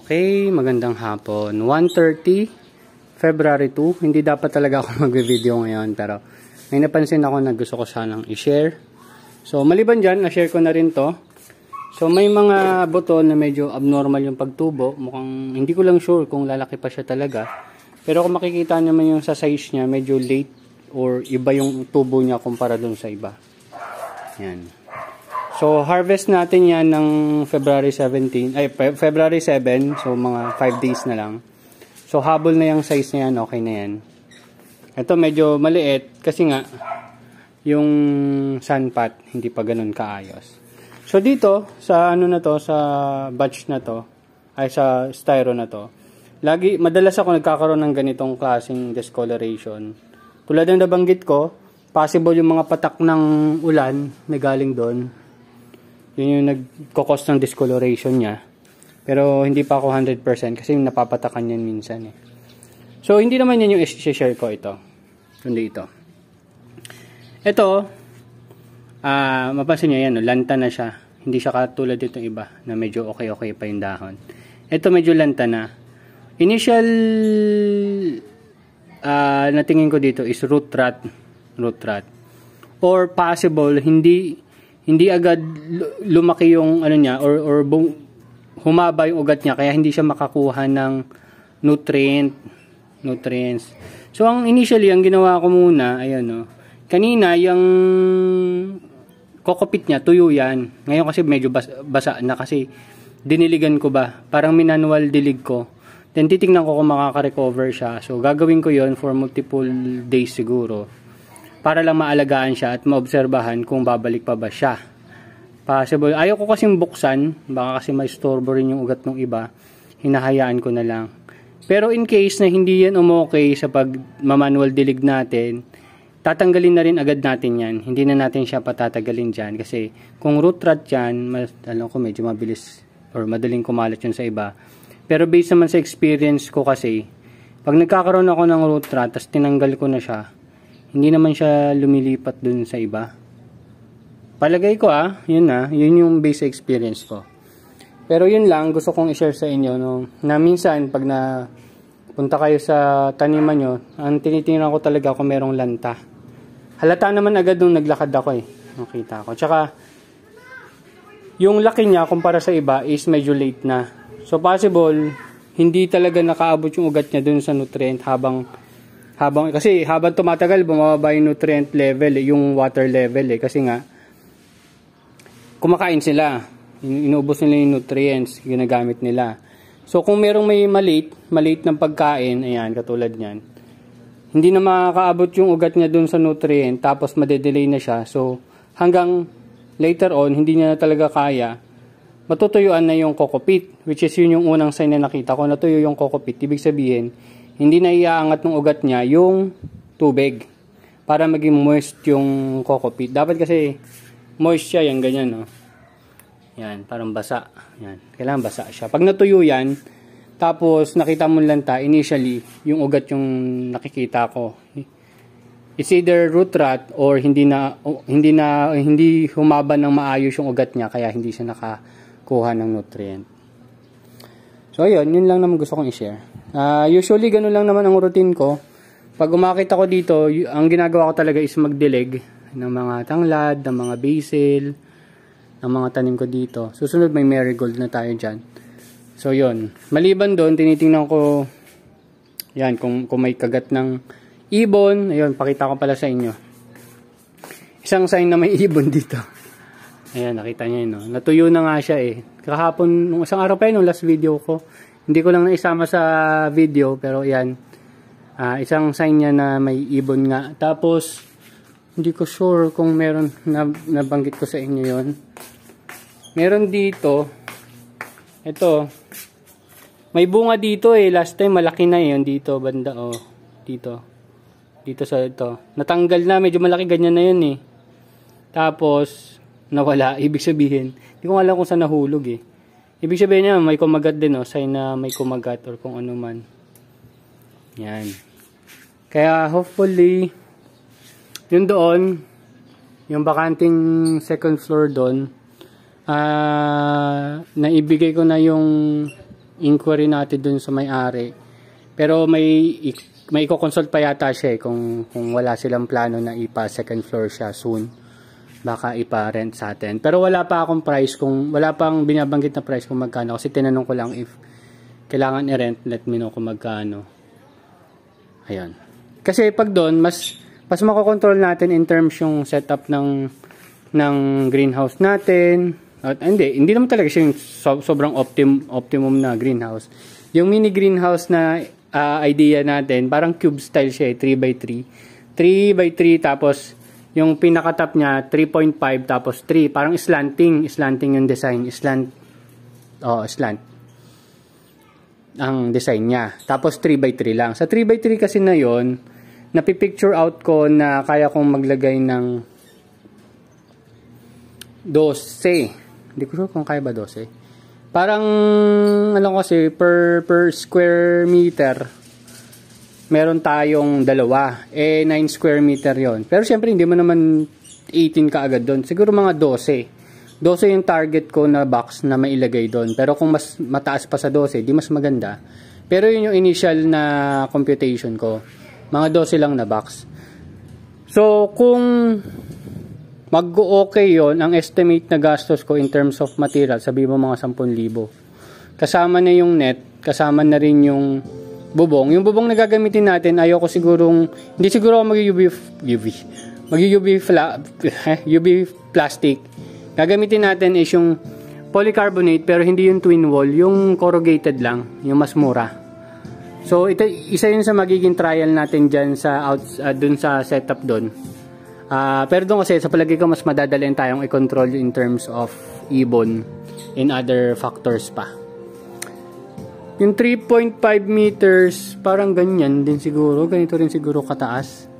Okay, magandang hapon. 1:30 February 2. Hindi dapat talaga ako mag-video ngayon pero may napansin ako na gusto ko sanang i-share. So maliban dyan, na-share ko na rin to. So may mga buto na medyo abnormal yung pagtubo. Mukhang hindi ko lang sure kung lalaki pa siya talaga. Pero kung makikita naman yung sa size niya, medyo late or iba yung tubo niya kumpara dun sa iba. Yan. So, harvest natin yan ng February 7. So, mga 5 days na lang. So, habol na yung size na yan. Okay na yan. Ito, medyo maliit. Kasi nga, yung sunpot, hindi pa ganun kaayos. So, dito, sa ano na to, sa batch na to, ay sa styro na to, madalas ako nagkakaroon ng ganitong klaseng discoloration. Tulad ng nabanggit ko, possible yung mga patak ng ulan na galing doon. Yun yung nagkakos ng discoloration niya. Pero hindi pa ako 100% kasi napapatakan yan minsan eh. So hindi naman yan yung i-share ko ito. Kundi ito. Ito, mapansin nyo yan, lanta na siya. Hindi siya katulad itong iba na medyo okay pa yung dahon. Ito medyo lanta na. Initial natingin ko dito is root rot. Or possible, hindi agad lumaki yung ano niya or humaba yung ugat niya kaya hindi siya makakuha ng nutrients. So ang initially ang ginawa ko muna, ayan oh. Kanina yung kokopit niya tuyo yan. Ngayon kasi medyo basa na kasi diniligan ko ba. Parang manual dilig ko. Then titingnan ko kung makaka-recover siya. So gagawin ko 'yon for multiple days siguro. Para lang maalagaan siya at maobserbahan kung babalik pa ba siya. Possible. Ayaw ko kasing buksan. Baka kasi may storbo rin yung ugat ng iba. Hinahayaan ko na lang. Pero in case na hindi yan umokay sa pag-manual dilig natin, tatanggalin na rin agad natin yan. Hindi na natin siya patatagalin dyan. Kasi kung root rot yan, alam ko medyo mabilis or madaling kumalat yun sa iba. Pero based naman sa experience ko kasi, pag nagkakaroon ako ng root rot, tapos tinanggal ko na siya, hindi naman siya lumilipat dun sa iba. Palagay ko yun yung base experience ko. Pero yun lang, gusto kong i-share sa inyo, no, na minsan pag punta kayo sa taniman nyo, ang tinitingnan ko talaga kung merong lanta. Halata naman agad nung naglakad ako nakita ko. Tsaka, yung laki niya kumpara sa iba is medyo late na. So possible, hindi talaga nakaabot yung ugat niya dun sa nutrient kasi habang tumatagal bumababa yung nutrient level, yung water level kasi nga kumakain sila, inuubos nila yung nutrients ginagamit nila. So kung merong may maliit ng pagkain, ayan katulad niyan, hindi na makakaabot yung ugat niya dun sa nutrient tapos madedelay na siya. So hanggang later on hindi niya na talaga kaya, matutuyuan na yung kokopit, which is yun yung unang sign na nakita ko, natuyo yung kokopit. Ibig sabihin hindi na iaangat ng ugat niya yung tubig para maging moist yung kokopit. Dapat kasi moist siya, yan ganyan no. Yan, parang basa. Yan, kailangan basa siya. Pag natuyo yan, tapos nakita mo lanta, initially yung ugat yung nakikita ko. It's either root rot or hindi humaba ng maayos yung ugat niya kaya hindi siya nakakuha ng nutrient. So ayun, yun lang naman gusto kong i-share. Usually ganun lang naman ang routine ko. Pag umakit ako dito, ang ginagawa ko talaga is magdilig ng mga tanglad, ng mga basil, ng mga tanim ko dito. Susunod may marigold na tayo dyan. So yun. Maliban doon, tinitingnan ko yan, kung may kagat ng ibon. Ayun, pakita ko pala sa inyo. Isang sign na may ibon dito. Ayan, nakita nyo yun. No? Natuyo na nga siya Kahapon, nung isang araw pa yun, nung last video ko. Hindi ko lang naisama sa video, pero yan. Isang sign niya na may ibon nga. Tapos, hindi ko sure kung meron, nabanggit ko sa inyo yon. Meron dito. Ito. May bunga dito Last time, malaki na yun. Dito, banda Dito. Dito sa ito. Natanggal na, medyo malaki ganyan na yun Tapos, nawala. Ibig sabihin, hindi ko alam kung saan nahulog Ibig sabihin niya, may kumagat din sign na may kumagat or kung ano man. Yan. Kaya hopefully, yun doon, yung bakanting second floor doon, naibigay ko na yung inquiry natin dun sa may-ari. Pero may i-consult pa yata siya kung wala silang plano na ipa second floor siya soon. Baka ipa-rent sa atin. Pero wala pa akong price, wala pang binabanggit na price kung magkano. Kasi tinanong ko lang if kailangan i-rent, let me know kung magkano. Ayan. Kasi pag doon, mas makokontrol natin in terms yung setup ng greenhouse natin. At hindi naman talaga siya yung sobrang optimum na greenhouse. Yung mini greenhouse na idea natin, parang cube style siya, 3x3. 3x3 tapos yung pinaka-top niya 3.5 tapos 3, parang slanting yung design, slant ang design niya. Tapos 3x3 lang. Sa 3x3 kasi na yon, napipicture out ko na kaya kong maglagay ng 12. Hindi ko sure kung kaya ba 12. Parang, kasi, per square meter, meron tayong 2. 9 square meter yon. Pero syempre, hindi mo naman 18 kaagad doon. Siguro mga 12. 12 yung target ko na box na mailagay doon. Pero kung mas mataas pa sa 12, di mas maganda. Pero yun yung initial na computation ko. Mga 12 lang na box. So, kung mag-okay yon, ang estimate na gastos ko in terms of material, sabi mo mga 10,000. Kasama na yung net, kasama na rin yung bubong. Yung bubong na gagamitin natin, ayoko sigurong, hindi siguro ako UV plastic. Gagamitin natin is yung polycarbonate, pero hindi yung twin wall, yung corrugated lang, yung mas mura. So, isa yun sa magiging trial natin dyan dun sa setup dun. Pero doon kasi sa palagi ko mas madadalian tayong i-control in terms of ibon and other factors pa. Yung 3.5 meters parang ganyan din siguro, ganito rin siguro kataas.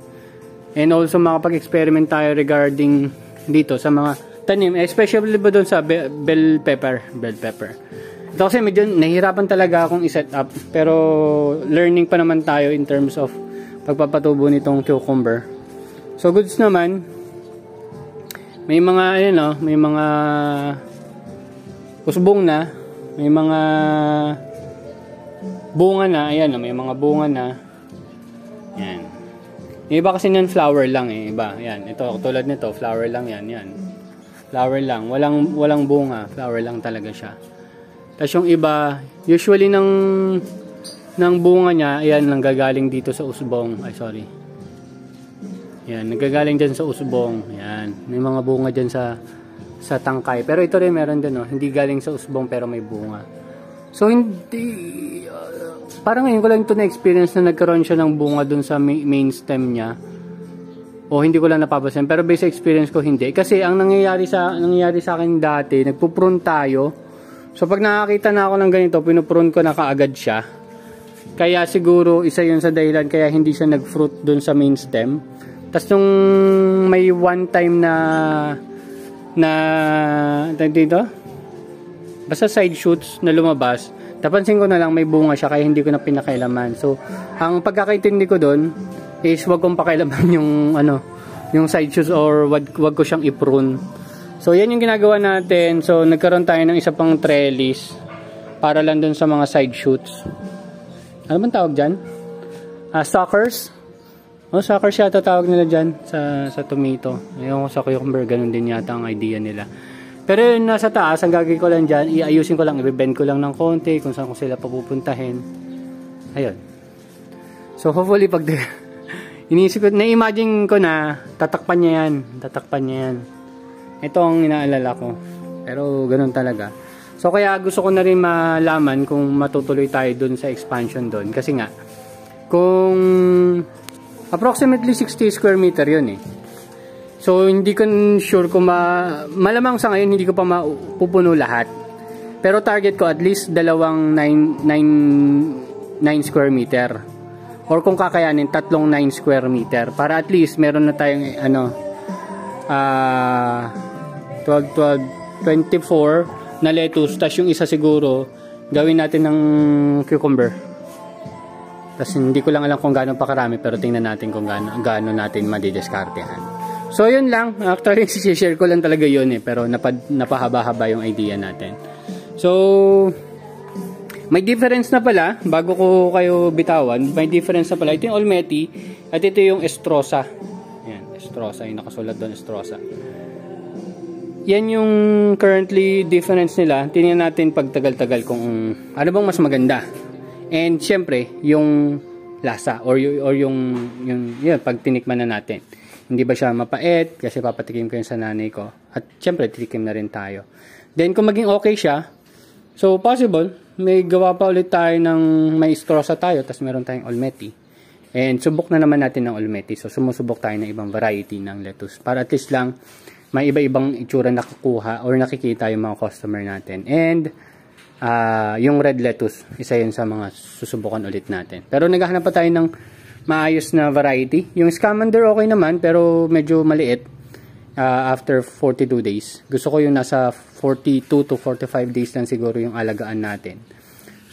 And also makapag-experiment tayo regarding dito sa mga tanim, especially ba doon sa bell pepper. Ito kasi medyo nahihirapan talaga akong i-set up, pero learning pa naman tayo in terms of pagpapatubo nitong cucumber. So goods naman. May mga may mga usbong na, may mga bunga na, ayan, may mga bunga na. Yan. Yung iba kasi niyan flower lang iba. Yan, ito tulad nito, flower lang yan. Flower lang, walang bunga, flower lang talaga siya. Tapos yung iba, usually ng bunga niya, ayan, nanggagaling dito sa usbong. Ay, sorry. Yan, nagagaling dyan sa usbong. Yan, may mga bunga dyan sa tangkay. Pero ito rin meron din, hindi galing sa usbong pero may bunga. So, hindi, parang ngayon ko lang ito na-experience na nagkaroon siya ng bunga dun sa main stem niya. O hindi ko lang napapasin. Pero based sa experience ko, hindi. Kasi ang nangyayari sa akin dati, nagpuprune tayo. So, pag nakakita na ako ng ganito, pinuprune ko na kaagad siya. Kaya siguro, isa yun sa dahilan kaya hindi siya nag-fruit dun sa main stem. Tapos nung may one time na dito, basta side shoots na lumabas, napansin ko na lang may bunga siya kaya hindi ko na pinakailaman. So, ang pagkakaintindi ko doon is wag kong pakailaman yung side shoots or wag ko siyang i-prune. So, yan yung ginagawa natin. So, nagkaroon tayo ng isa pang trellis para lang doon sa mga side shoots. Ano bang tawag dyan? Suckers. Suckers yata tawag nila dyan sa tomato. Yung sa cucumber, ganun din yata ang idea nila. Pero yun, nasa taas, ang gagawin ko lang dyan, iayusin ko lang, i-bend ko lang ng konti kung saan ko sila papupuntahin. Ayun. So, hopefully, pag inisip ko, na-imagine ko na, tatakpan niya yan. Ito ang inaalala ko. Pero, ganun talaga. So, kaya gusto ko na rin malaman kung matutuloy tayo dun sa expansion dun. Kasi nga, kung approximately 60 square meter yun So, hindi ko sure kung malamang sa ngayon, hindi ko pa mapupuno lahat. Pero target ko at least 9 square meter. Or kung kakayanin, 3 9 square meter. Para at least, meron na tayong, 24 na lettuce. Tapos yung isa siguro, gawin natin ng cucumber. Tapos hindi ko lang alam kung gaano pa karami, pero tingnan natin kung gaano natin madidiskartehan. So yun lang, actually share ko lang talaga yun pero napahaba-haba yung idea natin. So May difference na pala, bago ko kayo bitawan, may difference na pala. Ito yung Olmeti at ito yung Estrosa. Yan, Estrosa, yung nakasulat doon, Estrosa. Yan yung currently difference nila. Tingnan natin pag tagal-tagal kung ano bang mas maganda. And syempre, yung lasa or yung pag tinikman na natin. Hindi ba siya mapait? Kasi papatikim ko yun sa nanay ko. At syempre, titikim na rin tayo. Then kung maging okay siya, so possible, may gawa pa ulit tayo ng may Estrosa tayo, tapos meron tayong Olmeti. And subok na naman natin ng Olmeti. So sumusubok tayo ng ibang variety ng lettuce. Para at least lang, may iba-ibang itsura nakukuha or nakikita yung mga customer natin. And yung red lettuce, isa yun sa mga susubukan ulit natin. Pero naghahanap pa tayo ng maayos na variety. Yung Scamander okay naman, pero medyo maliit. After 42 days. Gusto ko yung nasa 42 to 45 days lang siguro yung alagaan natin.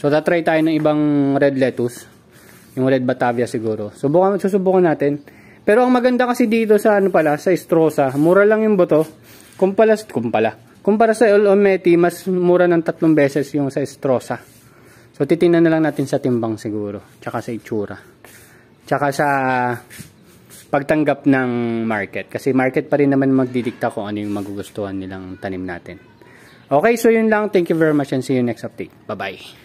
So, tatry tayo ng ibang red lettuce. Yung red Batavia siguro. Susubukan natin. Pero ang maganda kasi dito sa sa Estrosa, mura lang yung buto. Kumpara sa Olmeti, mas mura ng 3 beses yung sa Estrosa. So, titingnan na lang natin sa timbang siguro. Tsaka sa itsura. Tsaka sa pagtanggap ng market. Kasi market pa rin naman magdidikta kung ano yung magugustuhan nilang tanim natin. Okay, so yun lang. Thank you very much and see you next update. Bye-bye.